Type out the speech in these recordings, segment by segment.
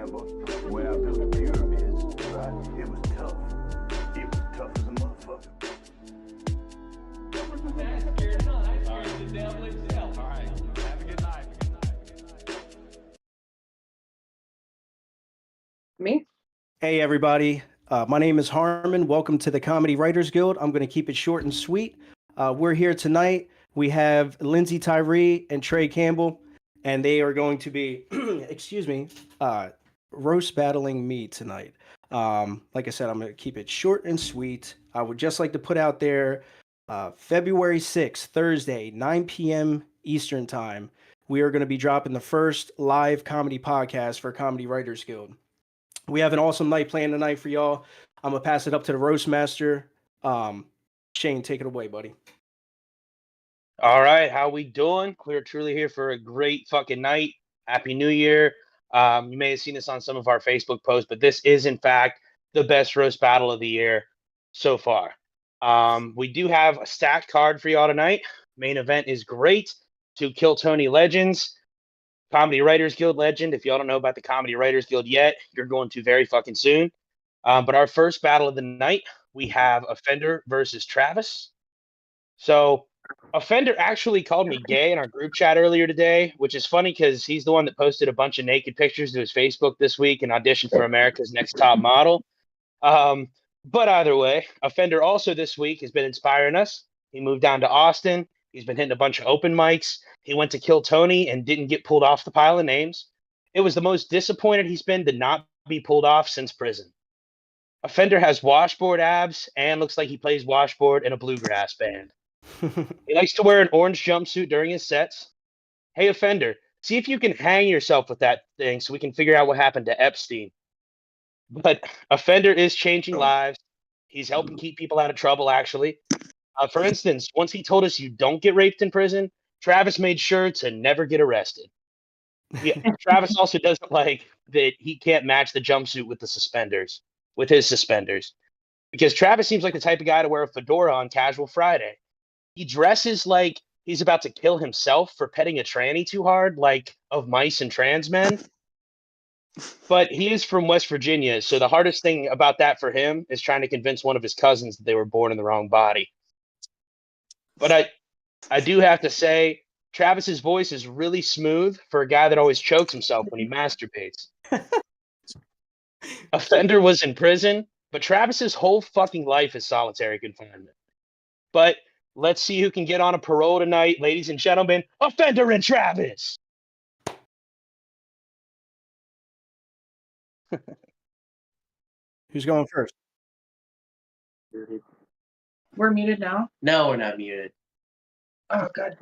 remember when I built the pyramids, right? It was tough. It was tough as a motherfucker. All right. Have a good night. Me? Hey, everybody. My name is Harmon. Welcome to the Comedy Writers Guild. I'm going to keep it short and sweet. We're here tonight. We have Lindsey, Tyree, and Trey Campbell, and they are going to be, excuse me, roast battling me tonight. Like I said, I'm going to keep it short and sweet. I would just like to put out there February 6th, Thursday, 9 p.m. Eastern Time. We are going to be dropping the first live comedy podcast for Comedy Writers Guild. We have an awesome night planned tonight for y'all. I'm going to pass it up to the roast master. Shane, take it away, buddy. All right, how we doing? We're truly here for a great fucking night. Happy New Year. You may have seen this on some of our Facebook posts, but this is in fact the best roast battle of the year so far. We do have a stacked card for y'all tonight. Main event is great. Two Kill Tony legends. Comedy Writers Guild legend. If y'all don't know about the Comedy Writers Guild yet, you're going to very fucking soon. But our first battle of the night, we have Offender versus Travis. So Offender actually called me gay in our group chat earlier today, which is funny because he's the one that posted a bunch of naked pictures to his Facebook this week and auditioned for America's Next Top Model. But either way, Offender also this week has been inspiring us. He moved down to Austin. He's been hitting a bunch of open mics. He went to Kill Tony and didn't get pulled off the pile of names. It was the most disappointed he's been to not be pulled off since prison. Offender has washboard abs and looks like he plays washboard in a bluegrass band. He likes to wear an orange jumpsuit during his sets. Hey, Offender, see if you can hang yourself with that thing so we can figure out what happened to Epstein. But Offender is changing lives. He's helping keep people out of trouble, actually. For instance, once he told us you don't get raped in prison, Travis made sure to never get arrested. Yeah, Travis also doesn't like that he can't match the jumpsuit with his suspenders. Because Travis seems like the type of guy to wear a fedora on Casual Friday. He dresses like he's about to kill himself for petting a tranny too hard, like Of Mice and Trans Men. But he is from West Virginia, so the hardest thing about that for him is trying to convince one of his cousins that they were born in the wrong body. But I do have to say, Travis's voice is really smooth for a guy that always chokes himself when he masturbates. Offender was in prison, but Travis's whole fucking life is solitary confinement. But let's see who can get on a parole tonight, ladies and gentlemen. Offender and Travis. Who's going first? We're muted now? No, we're not muted. Oh, God.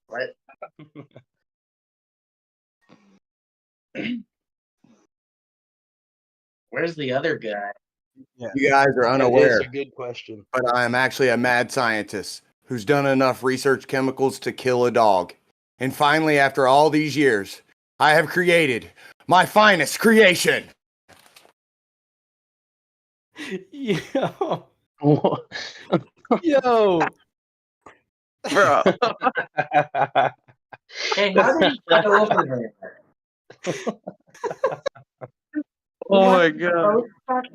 What? Where's the other guy? You guys are That unaware, is a good question. but I am actually a mad scientist who's done enough research chemicals to kill a dog. And finally, after all these years, I have created my finest creation. Yo. Yo. Bro. Hey, how did he get over there? Oh my God.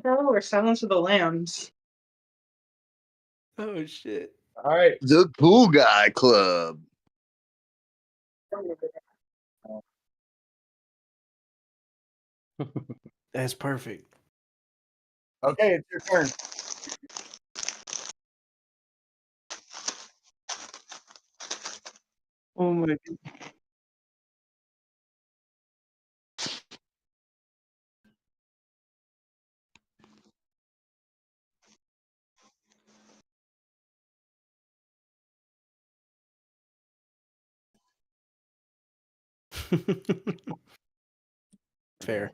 Or Silence of the Lambs? Oh, shit. All right. The Cool Guy Club. That's perfect. Okay, it's your turn. Oh, my God. Fair.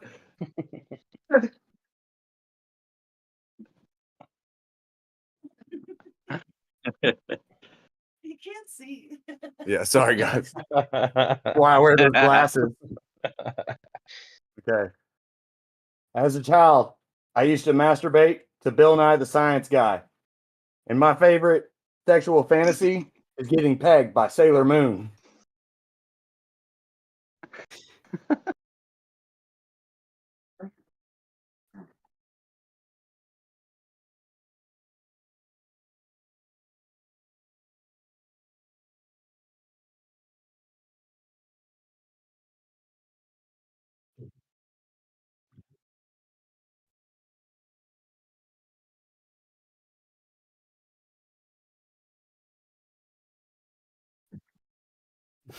You can't see. Yeah, sorry guys. Why I wear those glasses? Okay. As a child, I used to masturbate to Bill Nye the Science Guy. And my favorite sexual fantasy is getting pegged by Sailor Moon.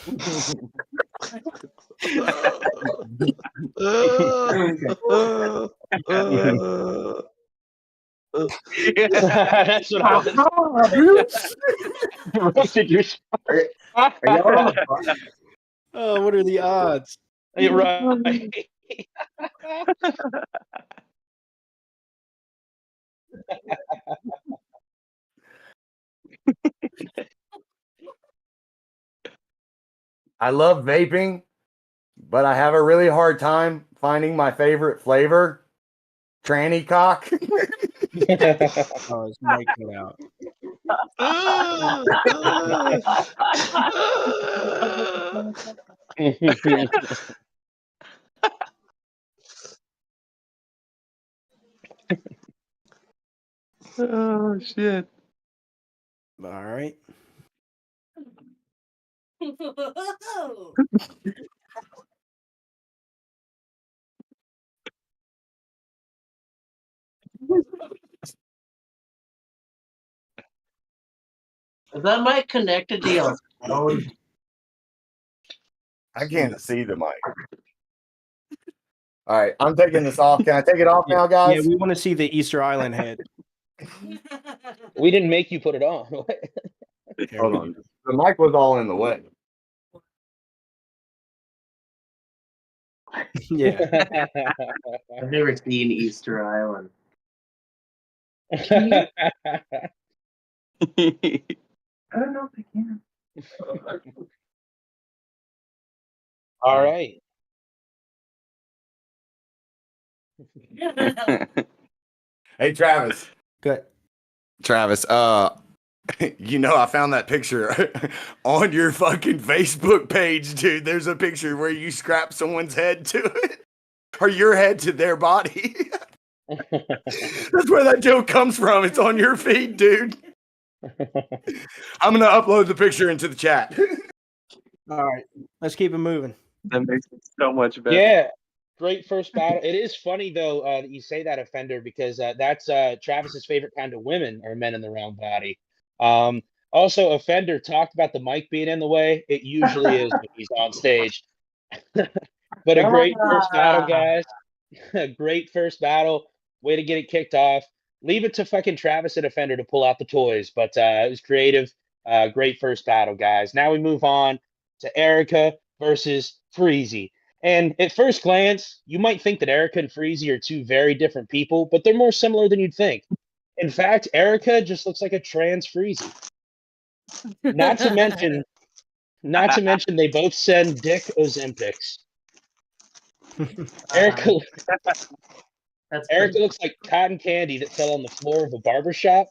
That's what I was. Roasted your Are y'all on the phone? Oh, what are the odds? You're right. I love vaping, but I have a really hard time finding my favorite flavor. Tranny cock. Oh, his mic cut out. Oh shit. All right. Is that mic connected to your phone? I can't see the mic. All right, I'm taking this off. Can I take it off now, Yeah, guys? we want to see the Easter Island head. We didn't make you put it on. Hold on. The mic was all in the way. Yeah. I've never seen Easter Island. I don't know if I can. All right. Hey, Travis. Good. Travis, you know, I found that picture on your fucking Facebook page, dude. There's a picture where you scrap someone's head to it, or your head to their body. That's where that joke comes from. It's on your feed, dude. I'm gonna upload the picture into the chat. All right. Let's keep it moving. That makes it so much better. Yeah. Great first battle. It is funny though that you say that, Offender, because that's Travis's favorite kind of women are men in the round body. Also, Offender talked about the mic being in the way. It usually is when he's on stage. But a great first battle, guys. A great first battle. Way to get it kicked off. Leave it to fucking Travis and Offender to pull out the toys, but it was creative. Great first battle, guys. Now we move on to Erica versus Freezy. And at first glance, you might think that Erica and Freezy are two very different people, but they're more similar than you'd think. In fact, Erica just looks like a trans Freezy. Not to mention, they both send dick Ozempics. Erica looks like cotton candy that fell on the floor of a barbershop.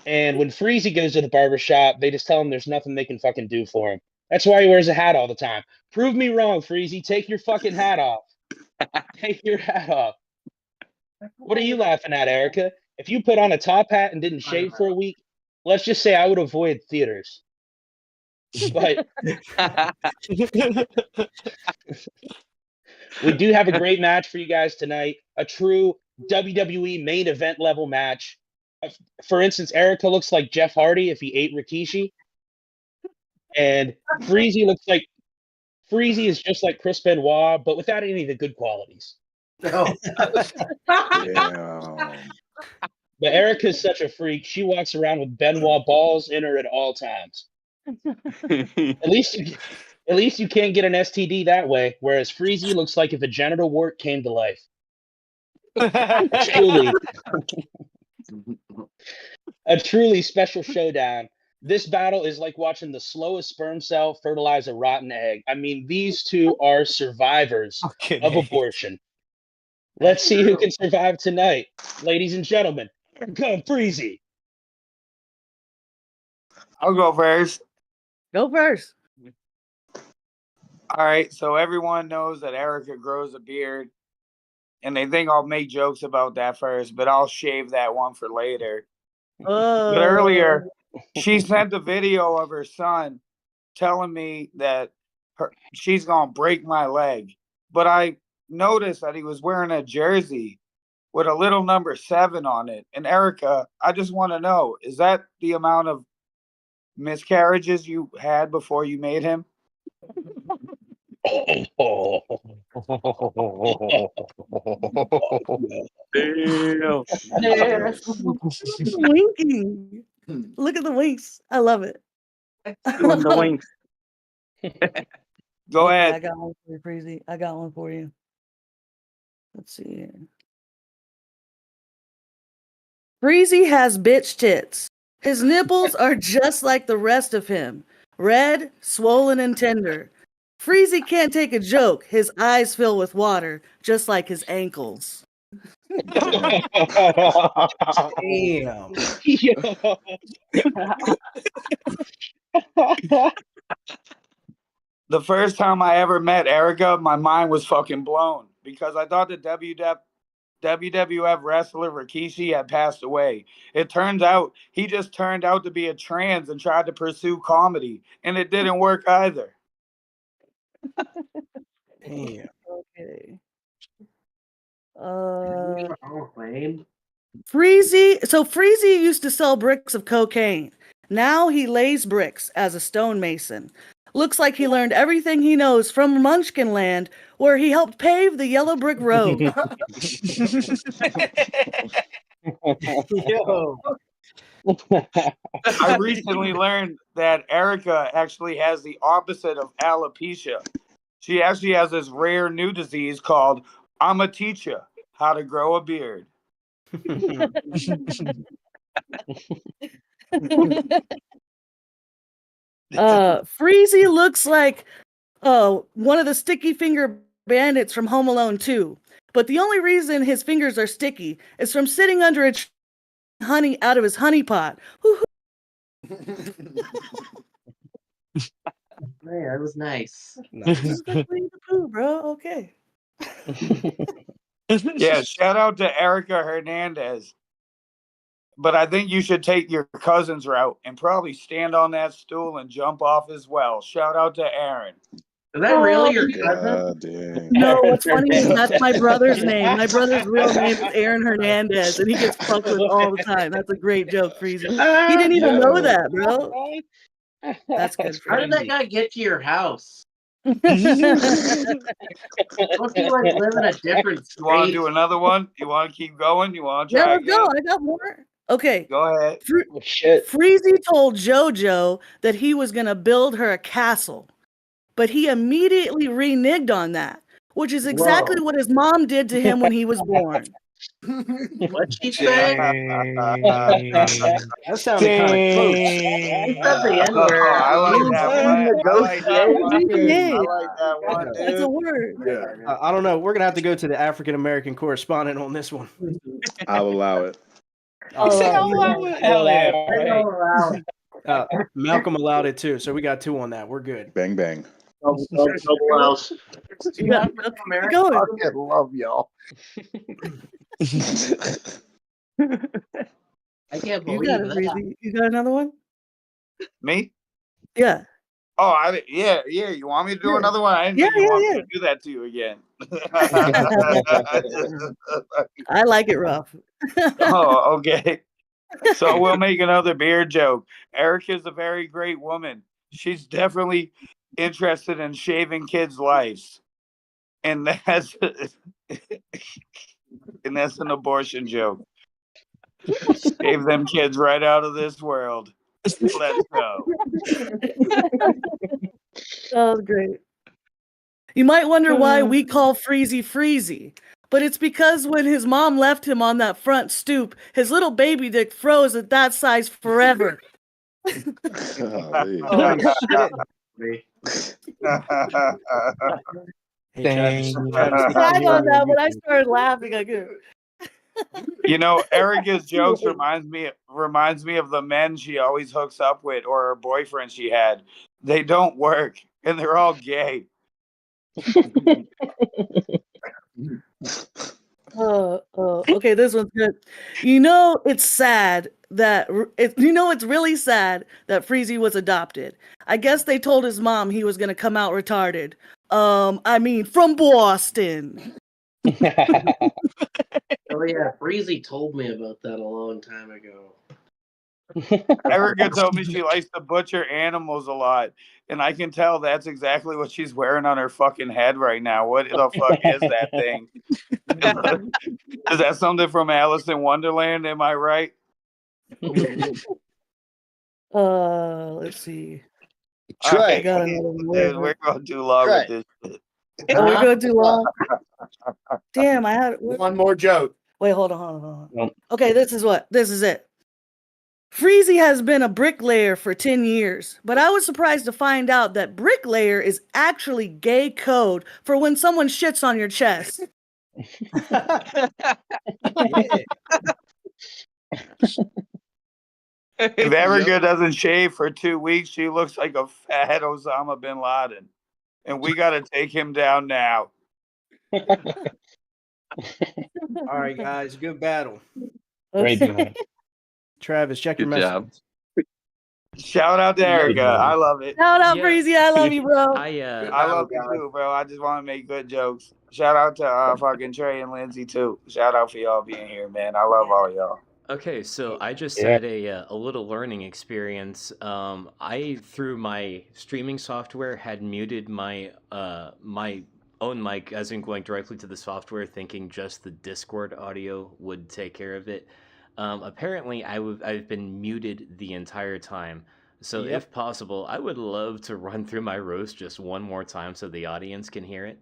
And when Freezy goes to the barbershop, they just tell him there's nothing they can fucking do for him. That's why he wears a hat all the time. Prove me wrong, Freezy. Take your fucking hat off. Take your hat off. What are you laughing at, Erica? If you put on a top hat and didn't shave for a week, let's just say I would avoid theaters. But we do have a great match for you guys tonight. A true WWE main event level match. For instance, Erica looks like Jeff Hardy if he ate Rikishi. And Freezy is just like Chris Benoit, but without any of the good qualities. Oh. Yeah. But Erica's such a freak. She walks around with Benoit balls in her at all times. At least At least you can't get an STD that way, whereas Freezy looks like if a genital wart came to life. Truly. A truly special showdown. This battle is like watching the slowest sperm cell fertilize a rotten egg. I mean, these two are survivors of abortion. Let's see who can survive tonight. Ladies and gentlemen, here come Freezy. I'll go first. Go first. All right, so everyone knows that Erica grows a beard, and they think I'll make jokes about that first, but I'll shave that one for later. But earlier, she sent a video of her son telling me that she's going to break my leg. But I noticed that he was wearing a jersey with a little number 7 on it. And Erica, I just want to know, is that the amount of miscarriages you had before you made him? Damn. Winking. Look at the winks. I love it. Doing the winks. Go Okay, ahead. I got one for you, Freezy. I got one for you. Let's see here. Freezy has bitch tits. His nipples are just like the rest of him. Red, swollen, and tender. Freezy can't take a joke. His eyes fill with water, just like his ankles. Damn. The first time I ever met Erica, my mind was fucking blown because I thought the WWF wrestler Rikishi had passed away. It turns out he just turned out to be a trans and tried to pursue comedy, and it didn't work either. Damn. Okay. Freezy. So Freezy used to sell bricks of cocaine. Now he lays bricks as a stonemason. Looks like he learned everything he knows from Munchkinland, where he helped pave the yellow brick road. Yo. I recently learned that Erica actually has the opposite of alopecia. She actually has this rare new disease called I'm a teacher how to grow a beard. Freezy looks like one of the sticky finger bandits from Home Alone 2. But the only reason his fingers are sticky is from sitting under a honey out of his honey pot. Man, that was nice. It's like Winnie the Pooh, bro. Okay. Yeah, shout out to Erica Hernandez. But I think you should take your cousin's route and probably stand on that stool and jump off as well. Shout out to Aaron. Is that really your cousin? Dang. No, what's funny is that's my brother's name. My brother's real name is Aaron Hernandez, and he gets fucked with all the time. That's a great joke, Freezy. He didn't even know that, bro. That's good. How did that guy get to your house? Must be like live in a different state. You want to do another one? You want to keep going? You want to Yeah, try let's again? go. I got more. Okay. Go ahead. Shit. Freezy told JoJo that he was going to build her a castle, but he immediately reneged on that, which is exactly what his mom did to him when he was born. What'd she say? That sounded kind of close. That's the end where I like that one. I like that one. Yeah. I like that one, It's a dude. word. I don't know. We're gonna have to go to the African American correspondent on this one. I'll allow it. Oh, Hell yeah. Malcolm allowed it too, so we got 2 on that. We're good. Bang bang. double else. yeah. Keep going. I love y'all. I can't You believe got it, that. Freezy. You got another one? Me? Yeah. Oh, yeah. You want me to do another one? I didn't think you want me to do that to you again. I like it rough. Oh, okay. So we'll make another beard joke. Erica's a very great woman. She's definitely interested in shaving kids' lives. And that's an abortion joke. Shave them kids right out of this world. Let's go. Oh, great. You might wonder why we call Freezy Freezy, but it's because when his mom left him on that front stoop, his little baby dick froze at that size forever. Holy shit. Hey, Travis, Travis, I tag on that when I started laughing. I go, You know, Erica's jokes reminds me of the men she always hooks up with or her boyfriend she had. They don't work, and they're all gay. Okay, this one's good. You know, it's sad that it's really sad that Freezy was adopted. I guess they told his mom he was gonna come out retarded. I mean, from Boston. Oh yeah, Freezy told me about that a long time ago. Erica told me she likes to butcher animals a lot, and I can tell that's exactly what she's wearing on her fucking head right now. What the fuck is that thing? Is that something from Alice in Wonderland? Am I right? Let's see. Trey. I got another one. Dude, we're going too long Trey. with this shit. Oh, we're going too long. Damn, I had One more joke. Wait, hold on. Okay, this is it. Freezy has been a bricklayer for 10 years, but I was surprised to find out that bricklayer is actually gay code for when someone shits on your chest. If Erica doesn't shave for 2 weeks, she looks like a fat Osama bin Laden. And we got to take him down now. All right, guys, good battle. Great battle. Travis, check your messages. Shout out to Erica. I love it. Shout out, Freezy. I love you, bro. I love you too, bro. I just want to make good jokes. Shout out to fucking Trey and Lindsey too. Shout out for y'all being here, man. I love all y'all. Okay, so I just had a little learning experience. I through my streaming software had muted my my own mic, as in going directly to the software, thinking just the Discord audio would take care of it. Apparently, I've been muted the entire time. So if possible, I would love to run through my roast just one more time so the audience can hear it.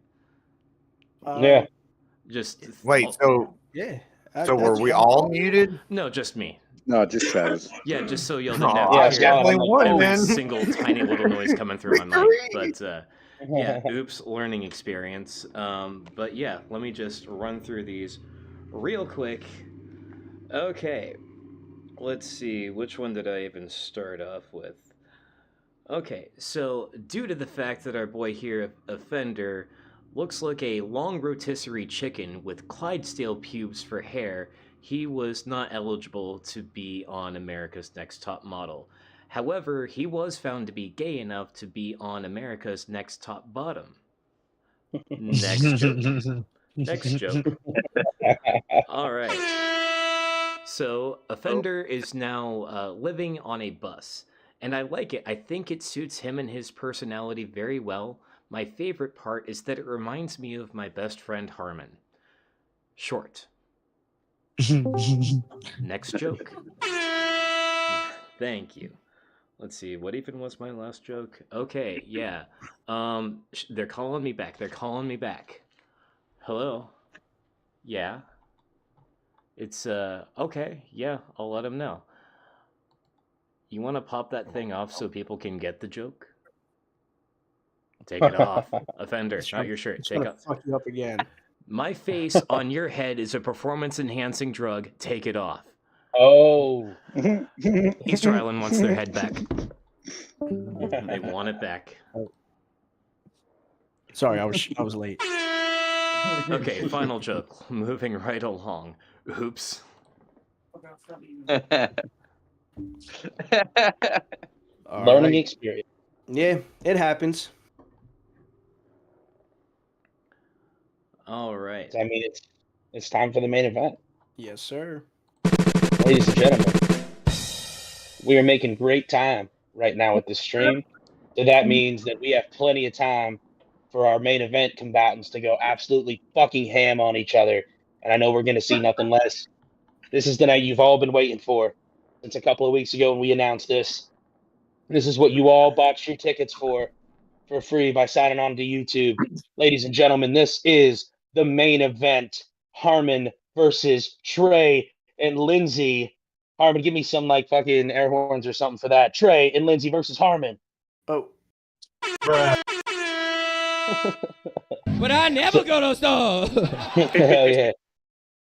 Yeah. Just Wait, so yeah. So were we all muted? No, just me. No, just Travis. Yeah, just so you'll Oh, know. I definitely won, every man. single tiny little noise coming through my mic. But yeah, oops, learning experience. But yeah, let me just run through these real quick. Okay, let's see. Which one did I even start off with? Okay, so due to the fact that our boy here, Offender, looks like a long rotisserie chicken with Clydesdale pubes for hair, he was not eligible to be on America's Next Top Model. However, he was found to be gay enough to be on America's Next Top Bottom. Next joke. Next joke. All right. So, Offender is now living on a bus, and I like it. I think it suits him and his personality very well. My favorite part is that it reminds me of my best friend Harmon. Short. Next joke. Thank you. Let's see, what even was my last joke? Okay, yeah. They're calling me back. They're calling me back. Hello? Yeah? It's, okay, yeah, I'll let them know. You want to pop that thing off so people can get the joke? Take it off. Offender, not your shirt. Take off. Fuck you up again. My face on your head is a performance-enhancing drug. Take it off. Oh. Easter Island wants their head back. They want it back. Sorry, I was late. Okay, final joke. Moving right along. Oops. Learning experience. Yeah, it happens. All right. I mean, it's time for the main event. Yes, sir. Ladies and gentlemen, we are making great time right now with this stream. So that means that we have plenty of time for our main event combatants to go absolutely fucking ham on each other. And I know we're going to see nothing less. This is the night you've all been waiting for. Since a couple of weeks ago when we announced this. This is what you all bought your tickets for. for free by signing on to YouTube. Ladies and gentlemen, this is the main event. Harmon versus Trey and Lindsey. Harmon, give me some like fucking air horns or something for that. Trey and Lindsey versus Harmon. Oh, But I never go to store. Hell yeah.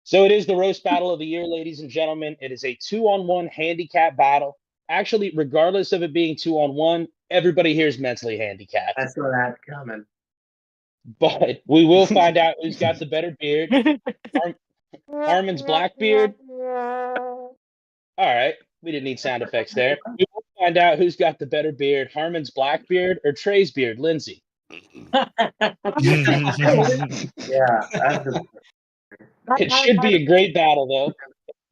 So it is the roast battle of the year, ladies and gentlemen. It is a 2-on-1 handicap battle. Actually, regardless of it being 2-on-1, everybody here is mentally handicapped. I saw that coming. But we will find out who's got the better beard. Harmon's black beard. All right. We didn't need sound effects there. We will find out who's got the better beard. Harmon's black beard or Trey's beard, Lindsey. It should be a great battle, though.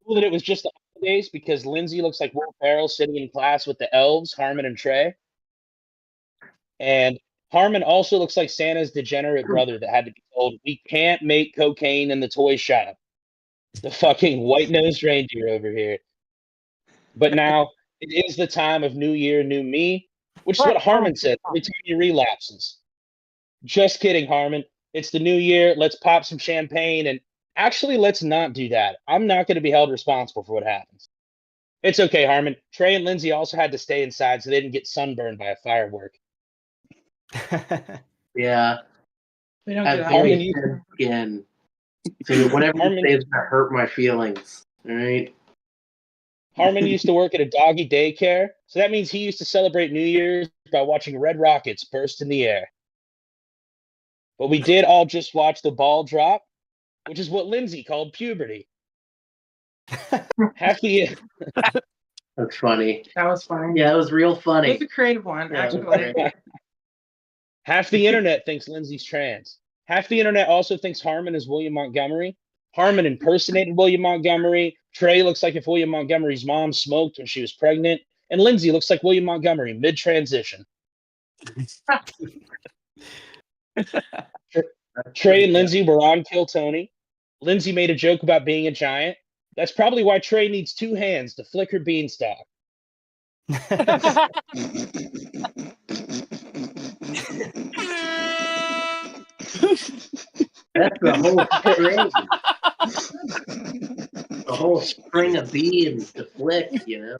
Cool that it was just the holidays because Lindsey looks like Will Ferrell sitting in class with the elves, Harmon and Trey. And Harmon also looks like Santa's degenerate brother that had to be told, we can't make cocaine in the toy shop. The fucking white-nosed reindeer over here. But now, it is the time of New Year, New Me, which is what Harmon said every time he relapses. Just kidding, Harmon. It's the new year. Let's pop some champagne. And actually, let's not do that. I'm not going to be held responsible for what happens. It's okay, Harmon. Trey and Lindsey also had to stay inside so they didn't get sunburned by a firework. Yeah. We don't I do have that. very thin skin. So whatever you say is gonna hurt my feelings. All right. Harmon used to work at a doggy daycare, so that means he used to celebrate New Year's by watching red rockets burst in the air. But we did all just watch the ball drop, which is what Lindsey called puberty. Half the That's funny. That was funny. Yeah, it was real It funny. was a creative one, Yeah, it was actually. great. half the internet thinks Lindsey's trans. Half the internet also thinks Harmon is William Montgomery. Harmon impersonated William Montgomery. Trey looks like if William Montgomery's mom smoked when she was pregnant. And Lindsey looks like William Montgomery mid-transition. Trey and Lindsey were on Kill Tony. Lindsey made a joke about being a giant. That's probably why Trey needs 2 hands to flick her beanstalk. That's the whole string. The whole string of beans to flick, you know?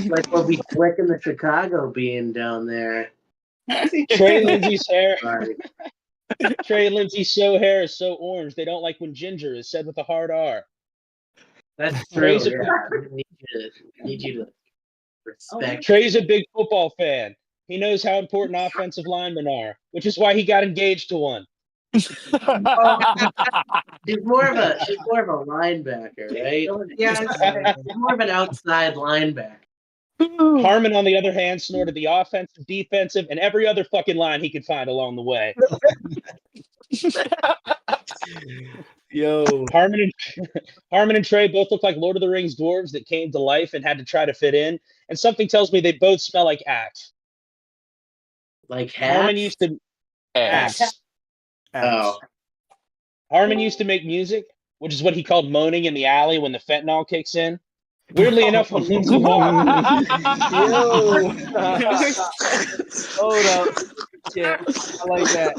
Like we'll be flicking the Chicago bean down there. Trey and Lindsey's hair. Sorry. Trey and Lindsey's hair is so orange they don't like when ginger is said with a hard R. That's true. Trey's a- Yeah. I need you to respect. Trey's a big football fan. He knows how important offensive linemen are, which is why he got engaged to one. She's more of a linebacker, right? Yeah, She's more of an outside linebacker. Harmon, on the other hand, snorted the offensive, defensive, and every other fucking line he could find along the way. yo. Harmon and Trey both look like Lord of the Rings dwarves that came to life and had to try to fit in. And something tells me they both smell like axe. Like Harmon hats? used to axe. Oh. Harmon used to make music, which is what he called moaning in the alley when the fentanyl kicks in. Weirdly enough, when Lindsey walked, Yo. Hold up. Yeah, I like that.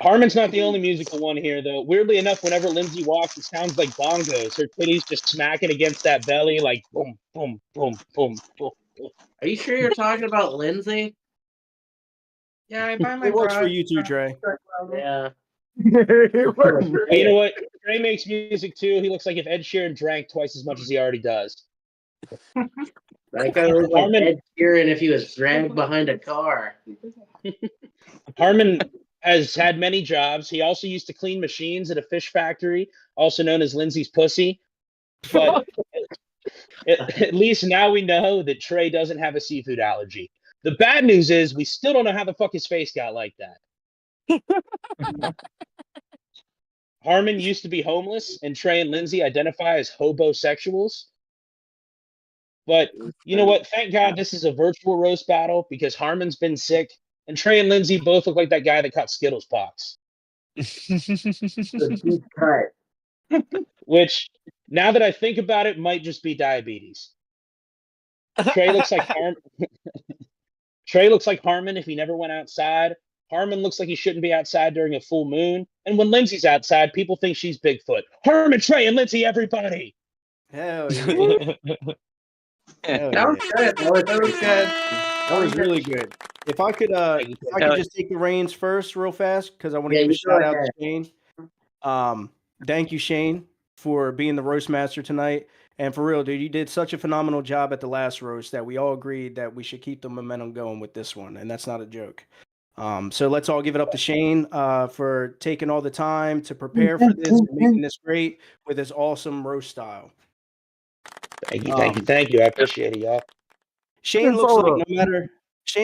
Harmon's not the only musical one here, though. Weirdly enough, whenever Lindsey walks, it sounds like bongos. Her titties just smacking against that belly, like boom, boom, boom, boom, boom. Are you sure you're talking about Lindsey? Yeah, I buy my It works for bra- you too, Trey. Yeah. You know what? Trey makes music too. He looks like if Ed Sheeran drank twice as much as he already does. That guy looks like Harmon- Ed Sheeran if he was dragged behind a car. Harmon has had many jobs. He also used to clean machines at a fish factory, also known as Lindsey's Pussy. But at least now we know that Trey doesn't have a seafood allergy. The bad news is we still don't know how the fuck his face got like that. Harmon used to be homeless, and Trey and Lindsey identify as hobosexuals. But you know what? Thank God this is a virtual roast battle because Harmon's been sick, and Trey and Lindsey both look like that guy that caught Skittles pox. The deep cut. Which, now that I think about it, might just be diabetes. Trey looks like Harmon. Trey looks like Harmon if he never went outside. Harmon looks like he shouldn't be outside during a full moon. And when Lindsay's outside, people think she's Bigfoot. Harmon, Trey, and Lindsay, everybody. Hell yeah. Hell That was yeah. good. That was good. That was really good. If I could just take the reins first real fast, because I want to give a shout out to Shane. Thank you, Shane, for being the roast master tonight. And for real, dude, you did such a phenomenal job at the last roast that we all agreed that we should keep the momentum going with this one, and that's not a joke. So let's all give it up to Shane for taking all the time to prepare for this and making this great with his awesome roast style. Thank you. I appreciate it, y'all. Shane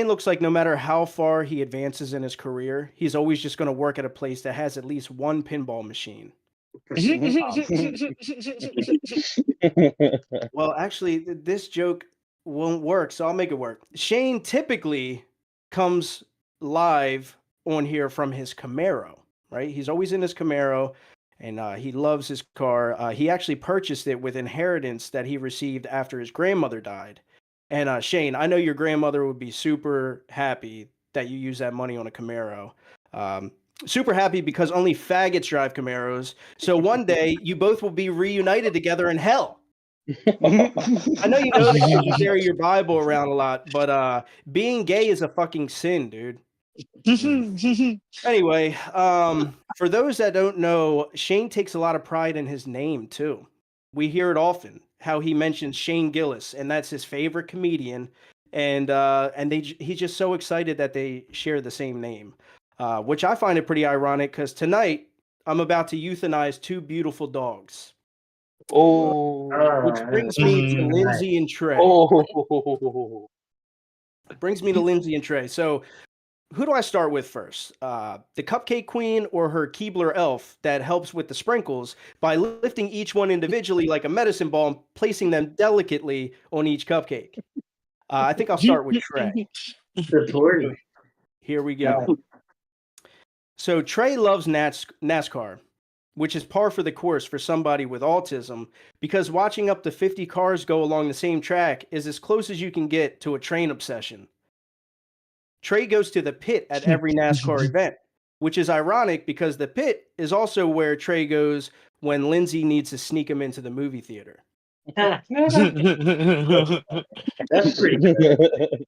looks like no matter how far he advances in his career, he's always just going to work at a place that has at least one pinball machine. Well, actually, this joke won't work, so I'll make it work. Shane typically comes live on here from his Camaro, right? He's always in his Camaro, and he loves his car. He actually purchased it with inheritance that he received after his grandmother died. And Shane, I know your grandmother would be super happy that you use that money on a Camaro. Super happy because only faggots drive Camaros. So one day you both will be reunited together in hell. I know you know that you carry your Bible around a lot, but being gay is a fucking sin, dude. Anyway, for those that don't know, Shane takes a lot of pride in his name too. We hear it often how he mentions Shane Gillis, and that's his favorite comedian, and he's just so excited that they share the same name, which I find it pretty ironic because tonight I'm about to euthanize two beautiful dogs. Which brings me to Lindsey and Trey. Brings me to Lindsey and Trey. So, who do I start with first? The Cupcake Queen or her Keebler elf that helps with the sprinkles by lifting each one individually like a medicine ball and placing them delicately on each cupcake? I think I'll start with Trey. Important. Here we go. So Trey loves NASCAR, which is par for the course for somebody with autism, because watching up to 50 cars go along the same track is as close as you can get to a train obsession. Trey goes to the pit at every NASCAR event, which is ironic because the pit is also where Trey goes when Lindsey needs to sneak him into the movie theater. That's pretty good.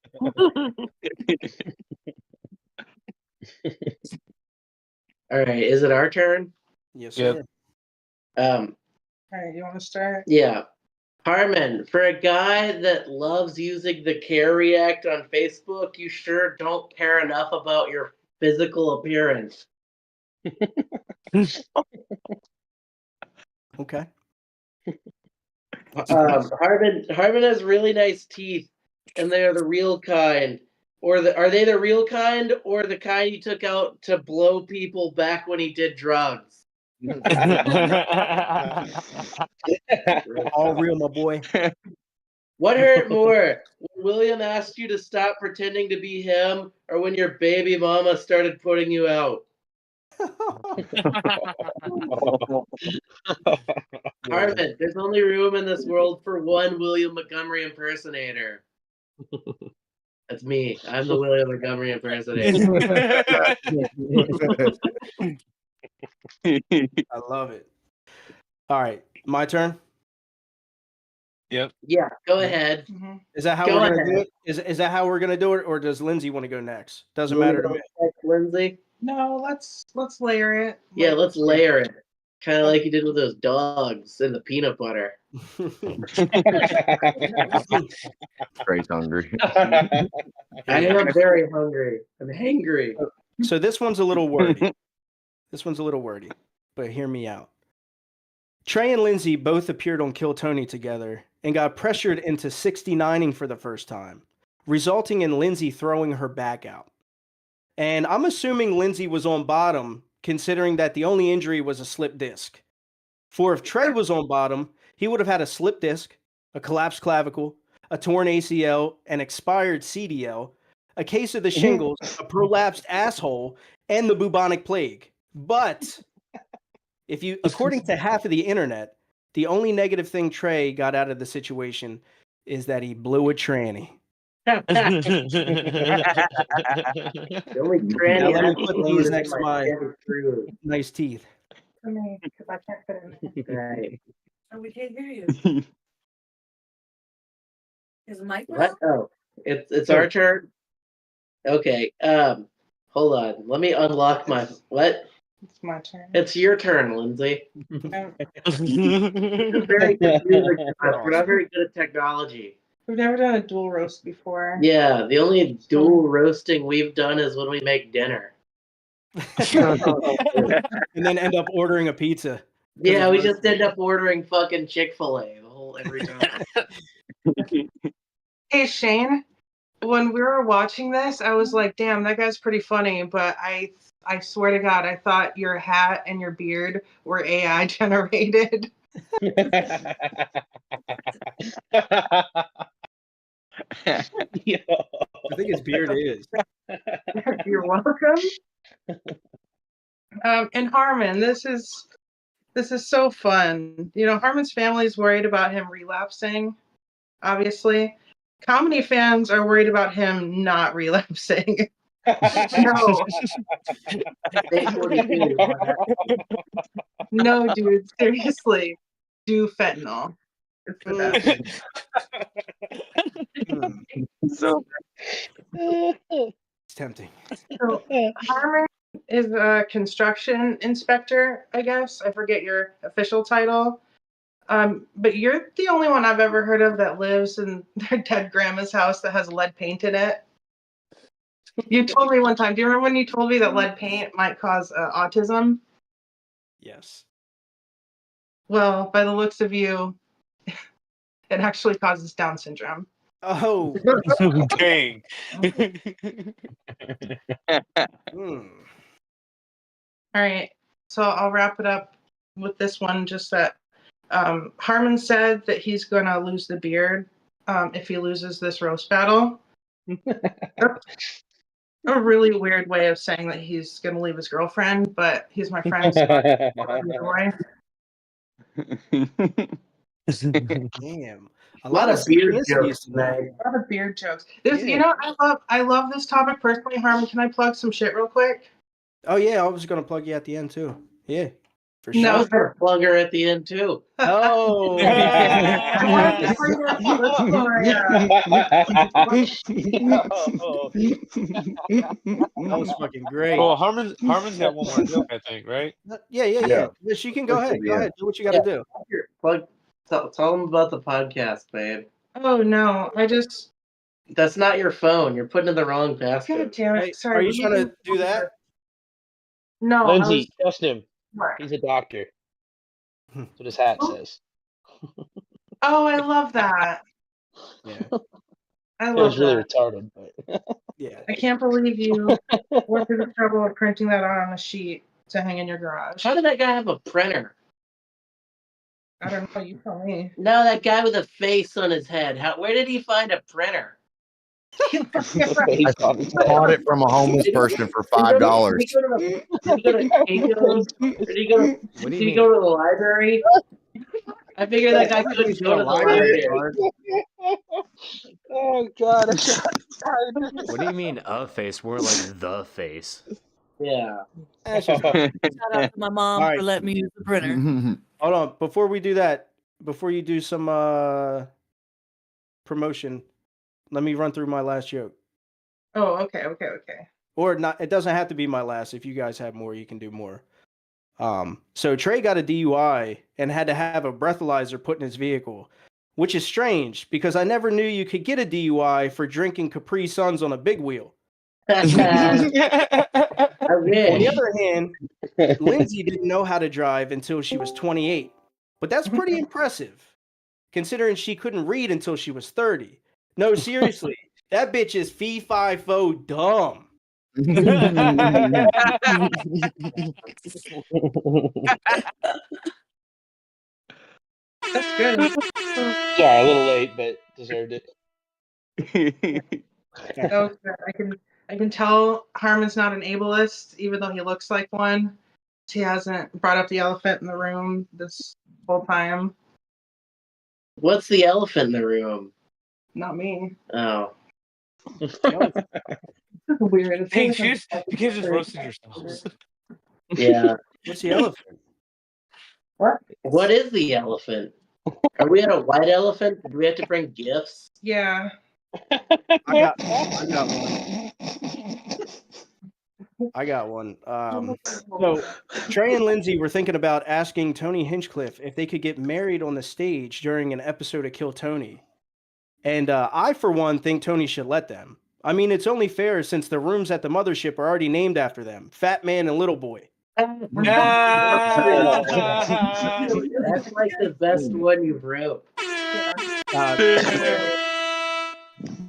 All right, is it our turn? Yes, sir. All right, you want to start? Yeah. Harmon, for a guy that loves using the CARE React on Facebook, you sure don't care enough about your physical appearance. Okay. Harmon has really nice teeth, and they are the real kind. Are they the real kind, or the kind you took out to blow people back when he did drugs? All real, my boy. What hurt more, when William asked you to stop pretending to be him, or when your baby mama started putting you out? Harmon, there's only room in this world for one William Montgomery impersonator. That's me. I'm the William Montgomery impersonator. I love it. All right, my turn. Yep. Yeah, go ahead. Is that how we're gonna do it? Is that how we're gonna do it, or does Lindsey want to go next? Doesn't matter to me. Lindsey? No, let's layer it. Yeah, let's layer it. Kind of like you did with those dogs and the peanut butter. Trey's hungry. I am very hungry. I'm hangry. So this one's a little wordy. But hear me out. Trey and Lindsey both appeared on Kill Tony together and got pressured into 69ing for the first time, resulting in Lindsey throwing her back out. And I'm assuming Lindsey was on bottom, considering that the only injury was a slip disc. For if Trey was on bottom, he would have had a slip disc, a collapsed clavicle, a torn ACL, an expired CDL, a case of the shingles, a prolapsed asshole, and the bubonic plague. But according to half of the internet, the only negative thing Trey got out of the situation is that he blew a tranny. The only tranny Now let me I've put seen these is next to my screw. nice teeth. For me, because I can't fit in. Right. Oh, we can't hear you. Is the mic What? on? Oh, it's our turn. Okay. Hold on. Let me unlock my what? It's my turn. It's your turn, Lindsay. Um, This is very confusing to us. We're not very good at technology. We've never done a dual roast before. Yeah, the only dual roasting we've done is when we make dinner. And then end up ordering a pizza. Yeah, we just end up ordering fucking Chick-fil-A every time. Hey, Shane, when we were watching this, I was like, damn, that guy's pretty funny, but I swear to God, I thought your hat and your beard were AI generated. Yo. I think his beard is. You're welcome. And Harmon, this is so fun. You know, Harmon's family's worried about him relapsing, obviously. Comedy fans are worried about him not relapsing. No. No, dude, seriously. Do fentanyl. It's the best. So It's tempting. So Harmon is a construction inspector, I guess. I forget your official title. But you're the only one I've ever heard of that lives in their dead grandma's house that has lead paint in it. You told me one time. Do you remember when you told me that lead paint might cause autism? Yes. Well, by the looks of you, it actually causes Down syndrome. Oh. dang. Hmm. All right. So I'll wrap it up with this one. Just that Harmon said that he's going to lose the beard if he loses this roast battle. A really weird way of saying that he's going to leave his girlfriend, but he's my friend. So Damn. A lot of beard jokes A lot of beard jokes. There's, Yeah. you know, I love this topic personally. Harmon, can I plug some shit real quick? Oh yeah, I was gonna plug you at the end too. Yeah, for sure. No, Sure, plug her at the end too. Oh. I wanted to bring that That was fucking great. Well, Harmon's got one more joke, I think, right? Yeah. Yes, you can go ahead. Go ahead. Do what you got to do. Here, tell them about the podcast, babe. Oh no, That's not your phone. You're putting in the wrong God passcode. damn it. Sorry. Are you trying to do that? No, Lindsey, trust him. What? He's a doctor. That's what his hat says. Oh, I love that. Yeah. I It love was really that. retarded, but Yeah. I can't believe you went through the trouble of printing that out on a sheet to hang in your garage. How did that guy have a printer? I don't know. You tell me. No, that guy with a face on his head. Where did he find a printer? I bought it from a homeless person for $5. Did he go to Campbell? Did he go to the library? I figured that guy couldn't go to the library. oh god. What do you mean a face? More like the face. Yeah. Shout out to my mom All right. for letting me use the printer. Hold on. Before we do that, before you do some promotion, let me run through my last joke. Oh, okay. Or not. It doesn't have to be my last. If you guys have more, you can do more. So Trey got a DUI and had to have a breathalyzer put in his vehicle, which is strange because I never knew you could get a DUI for drinking Capri Suns on a big wheel. On the other hand, Lindsey didn't know how to drive until she was 28. But that's pretty impressive, considering she couldn't read until she was 30. No, seriously, that bitch is fee-fi-fo dumb. That's good. Sorry, a little late, but deserved it. That was good. I can tell Harmon's not an ableist, even though he looks like one. He hasn't brought up the elephant in the room this whole time. What's the elephant in the room? Not me. Oh. Weird. Hey, you guys just roasted yourselves. Yeah. What's the elephant? What is the elephant? Are we at a white elephant? Do we have to bring gifts? Yeah. I got one. I got one. So Trey and Lindsey were thinking about asking Tony Hinchcliffe if they could get married on the stage during an episode of Kill Tony. And I, for one, think Tony should let them. I mean, it's only fair since the rooms at the mothership are already named after them. Fat Man and Little Boy. That's like the best one you wrote.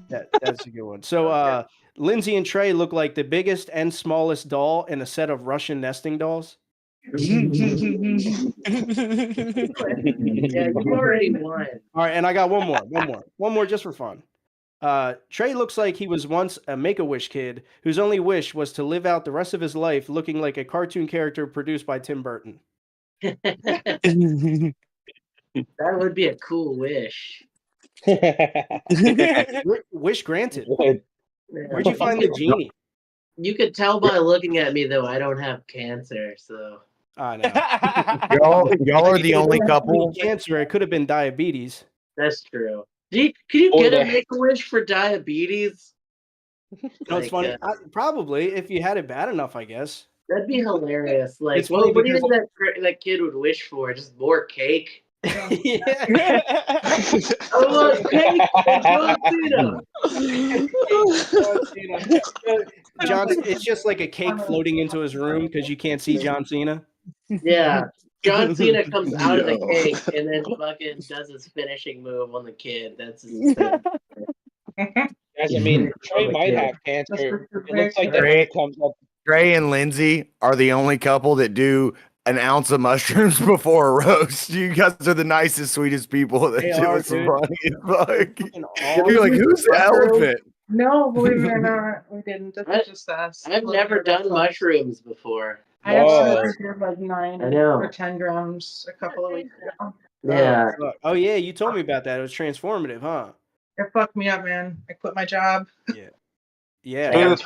That's a good one. So Lindsey and Trey look like the biggest and smallest doll in a set of Russian nesting dolls. Yeah, you already won. All right, and I got one more just for fun. Trey looks like he was once a Make-A-Wish kid whose only wish was to live out the rest of his life looking like a cartoon character produced by Tim Burton. That would be a cool wish. Wish granted. Where'd you find the genie? You could tell by looking at me, though, I don't have cancer, so. I know. Y'all are the only couple. Cancer. It could have been diabetes. That's true. Can you get a Make-A-Wish for diabetes? No, it's funny. Probably if you had it bad enough, I guess. That'd be hilarious. Like, It's funny what do you because- think that kid would wish for? Just more cake? Yeah. I want cake and John Cena. It's just like a cake floating into his room because you can't see John Cena. Yeah. John Cena comes out of the cake and then fucking does his finishing move on the kid. That's his Guys, I mean, Trey might have cancer. It looks like the hair comes up. Trey and Lindsey are the only couple that do an ounce of mushrooms before a roast. You guys are the nicest, sweetest people. That shit was funny as fuck. You're like, who's the elephant? No, believe it or not, we didn't. That's just us. I've never done mushrooms before. I actually did like 9 I know. or 10 grams a couple of weeks ago. Yeah. Oh yeah, you told me about that. It was transformative, huh? It fucked me up, man. I quit my job. Yeah. Dude,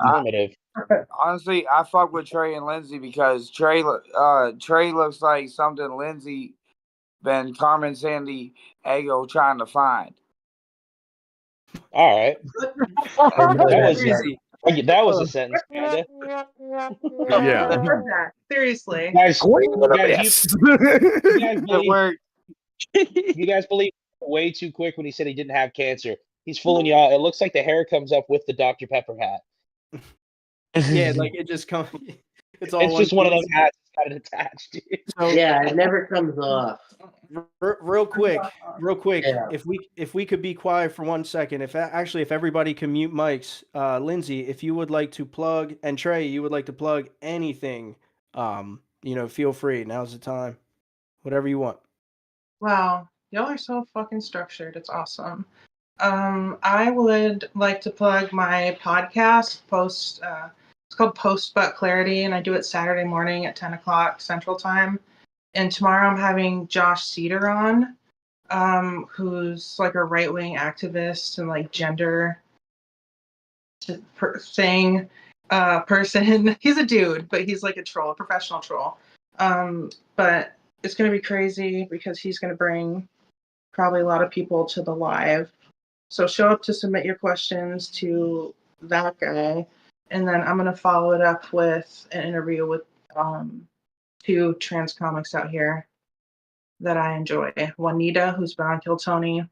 honestly, I fuck with Trey and Lindsey because Trey looks like something Lindsey been Carmen Sandy Ego trying to find. All right. That was a sentence, kinda. Yeah. I heard that. Seriously. Guys, It you guys believe way too quick when he said he didn't have cancer. He's fooling y'all. It looks like the hair comes up with the Dr. Pepper hat. Yeah, like it just comes. It's just one of those hats that's got it attached. So, Yeah, it never comes off. Real quick. Yeah. If we could be quiet for 1 second, if everybody can mute mics, Lindsey, if you would like to plug, and Trey, you would like to plug anything, feel free. Now's the time. Whatever you want. Wow. Y'all are so fucking structured. It's awesome. I would like to plug my podcast, it's called Post But Clarity, and I do it Saturday morning at 10 o'clock Central Time. And tomorrow I'm having Josh Cedar on, who's like a right-wing activist and like gender person. He's a dude, but he's like a troll, a professional troll. But it's going to be crazy because he's going to bring probably a lot of people to the live. So show up to submit your questions to that guy. And then I'm going to follow it up with an interview with 2 trans comics out here that I enjoy. Juanita, who's been on Kill Tony,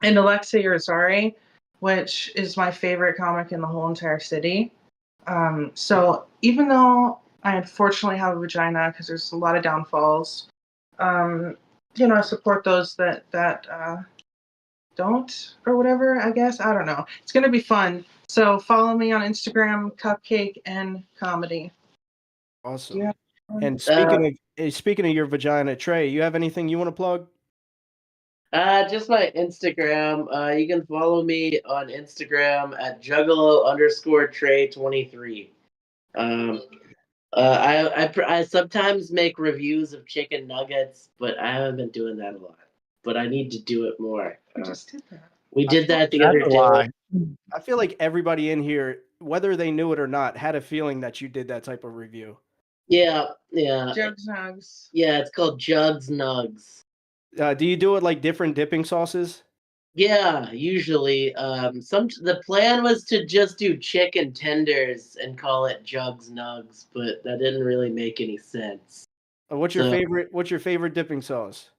and Alexei Urzari, which is my favorite comic in the whole entire city. So even though I unfortunately have a vagina, because there's a lot of downfalls, I support those that don't, or whatever, I guess. I don't know. It's going to be fun. So follow me on Instagram, Cupcake and Comedy. Awesome. Yeah. And speaking of your vagina, Trey, you have anything you want to plug? Just my Instagram. You can follow me on Instagram at juggalo_Trey23. I sometimes make reviews of chicken nuggets, but I haven't been doing that a lot. But I need to do it more. I just did that. We did that the That's other a day. lie. I feel like everybody in here, whether they knew it or not, had a feeling that you did that type of review. Yeah. Jugs Nugs. Yeah, it's called Jugs Nugs. Do you do it like different dipping sauces? Yeah, usually. The plan was to just do chicken tenders and call it Jugs Nugs, but that didn't really make any sense. What's your favorite dipping sauce?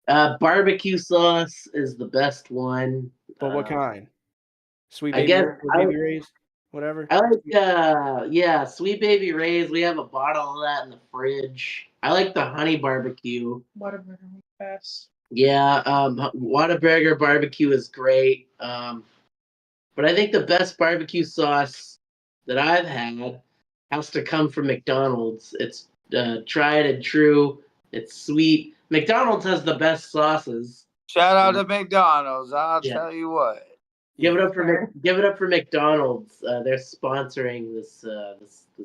Barbecue sauce is the best one. But what kind? Sweet I baby, guess baby Ray's, whatever. I like Sweet Baby Ray's. We have a bottle of that in the fridge. I like the honey barbecue. Whatever. Best. Yeah, Whataburger barbecue is great. But I think the best barbecue sauce that I've had has to come from McDonald's. It's tried and true. It's sweet. McDonald's has the best sauces. Shout out to McDonald's. I'll tell you what. Give it up for McDonald's. They're sponsoring this.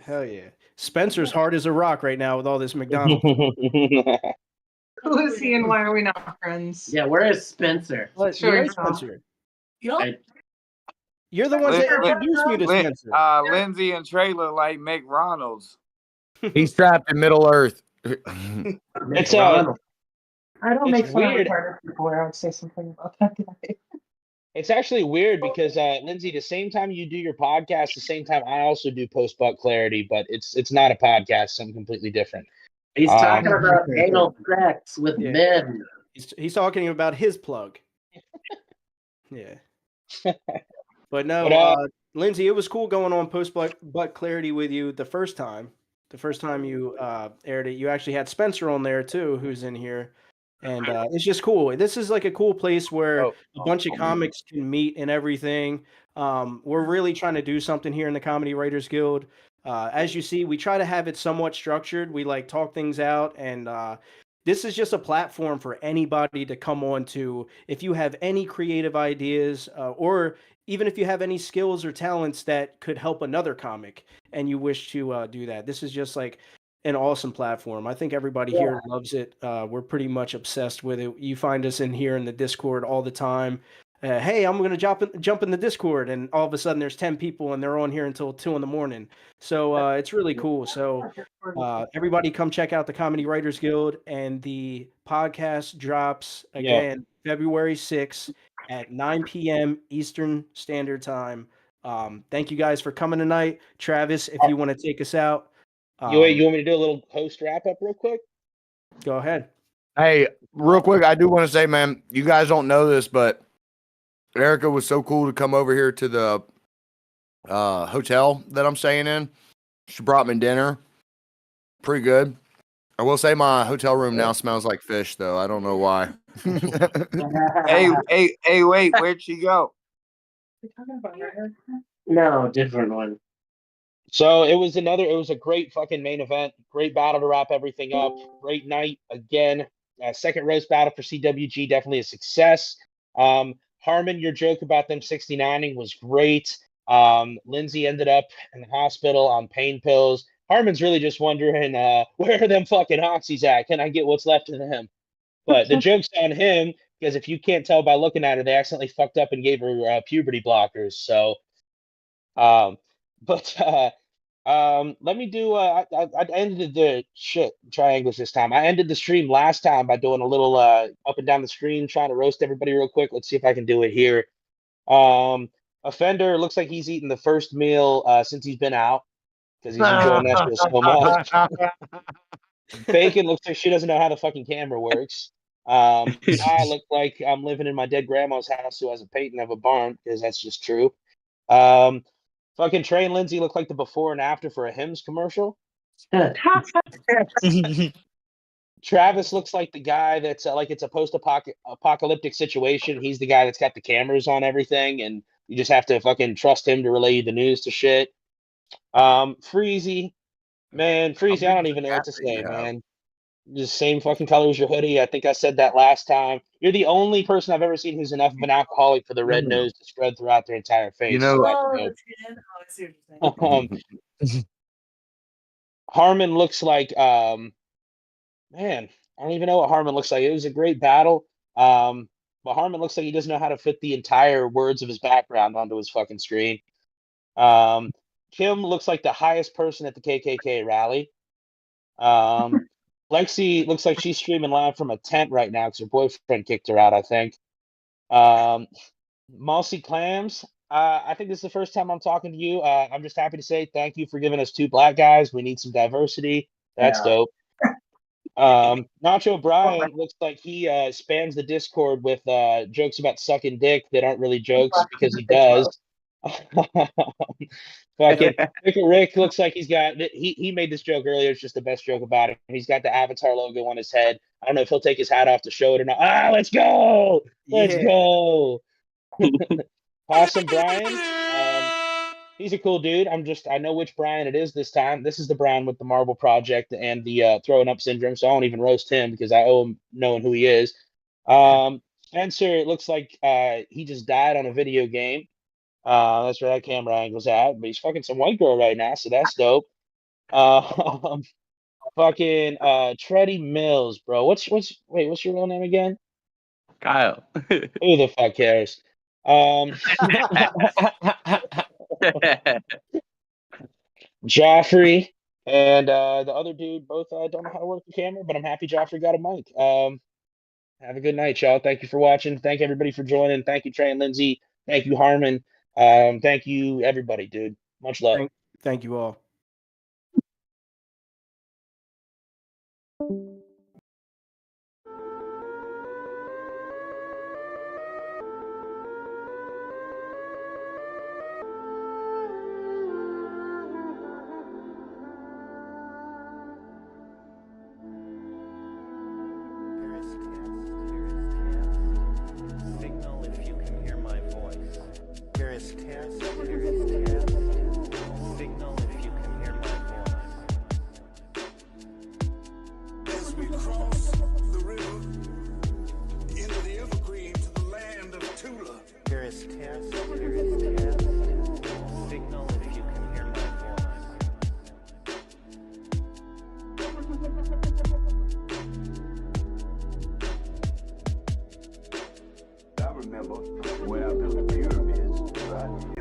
Hell yeah. Spencer's hard as a rock right now with all this McDonald's. Who is he and why are we not friends? Yeah, where is Spencer? Sure, Spencer. Yep. You're the ones that introduced me to Spencer. Lindsey and Trey look like McRonald's. He's trapped in Middle Earth. It's I don't make it's fun weird. of Carter before I would say something about that guy. It's actually weird because Lindsey, the same time you do your podcast, the same time I also do post butt clarity, but it's not a podcast, something completely different. He's talking about anal sex with men. He's talking about his plug. Yeah. But no, Lindsey, it was cool going on post butt clarity with you the first time. The first time you aired it, you actually had Spencer on there too, who's in here. And it's just cool. This is like a cool place where a bunch of comics can meet and everything. We're really trying to do something here in the Comedy Writers Guild. As you see, we try to have it somewhat structured. We like talk things out, and this is just a platform for anybody to come on to. If you have any creative ideas, or even if you have any skills or talents that could help another comic, and you wish to do that, this is just like an awesome platform. I think everybody here loves it. We're pretty much obsessed with it. You find us in here in the Discord all the time. Hey, I'm going to jump in the Discord, and all of a sudden there's 10 people and they're on here until 2 a.m. So it's really cool. So everybody come check out the Comedy Writers Guild, and the podcast drops again February 6th at 9 p.m. Eastern Standard Time. Thank you guys for coming tonight. Travis, if you want to take us out. You want me to do a little host wrap up real quick? Go ahead. Hey, real quick, I do want to say, man, you guys don't know this, but Erica was so cool to come over here to the hotel that I'm staying in. She brought me dinner. Pretty good. I will say my hotel room now smells like fish, though. I don't know why. Hey, wait, where'd she go? No, different one. So it was a great fucking main event, great battle to wrap everything up, great night again. Second roast battle for CWG, definitely a success. Harmon, your joke about them 69ing was great. Lindsey ended up in the hospital on pain pills. Harmon's really just wondering, where are them fucking oxys at? Can I get what's left of them? But the joke's on him, because if you can't tell by looking at her, they accidentally fucked up and gave her puberty blockers. So, let me do. I ended the triangles this time. I ended the stream last time by doing a little up and down the screen, trying to roast everybody real quick. Let's see if I can do it here. Offender looks like he's eaten the first meal since he's been out, because he's enjoying that shit so much. Bacon looks like she doesn't know how the fucking camera works. I look like I'm living in my dead grandma's house who has a painting of a barn, because that's just true. Fucking Trey and Lindsey look like the before and after for a Hims commercial. Travis looks like the guy that's like it's a post-apocalyptic situation. He's the guy that's got the cameras on everything, and you just have to fucking trust him to relay you the news to shit. Freezy, I don't even know what to say, man. Just same fucking color as your hoodie. I think I said that last time. You're the only person I've ever seen who's enough of an alcoholic for the red nose to spread throughout their entire face. You know, Harmon looks like man, I don't even know what Harmon looks like. It was a great battle. Harmon looks like he doesn't know how to fit the entire words of his background onto his fucking screen. Kim looks like the highest person at the KKK rally. Lexi looks like she's streaming live from a tent right now because her boyfriend kicked her out, I think. Mossy Clams, I think this is the first time I'm talking to you. I'm just happy to say thank you for giving us 2 black guys. We need some diversity. That's dope. Nacho Brian looks like he spams the Discord with jokes about sucking dick that aren't really jokes because he does. Fucking Rick looks like he made this joke earlier. It's just the best joke about it. He's got the Avatar logo on his head. I don't know if he'll take his hat off to show it or not. Let's go! Let's go! Possum Brian. He's a cool dude. I know which Brian it is this time. This is the Brian with the Marble Project and the throwing up syndrome. So I won't even roast him because I owe him knowing who he is. Spencer, it looks like he just died on a video game. That's where that camera angle's at. But he's fucking some white girl right now, so that's dope. Fucking Treddy Mills, bro. What's your real name again? Kyle. Who the fuck cares? Joffrey and the other dude both don't know how to work the camera, but I'm happy Joffrey got a mic. Have a good night, y'all. Thank you for watching. Thank everybody for joining. Thank you, Trey and Lindsey. Thank you, Harmon. Thank you, everybody, dude. Much love. Thank you all. Signal if you can hear my voice. Here is test. Here is test. Signal if you can hear my voice. As we cross the river into the Evergreen to the land of Tula. Here is test. Here is test. Signal if you can hear my I remember when I built the pyramids, right?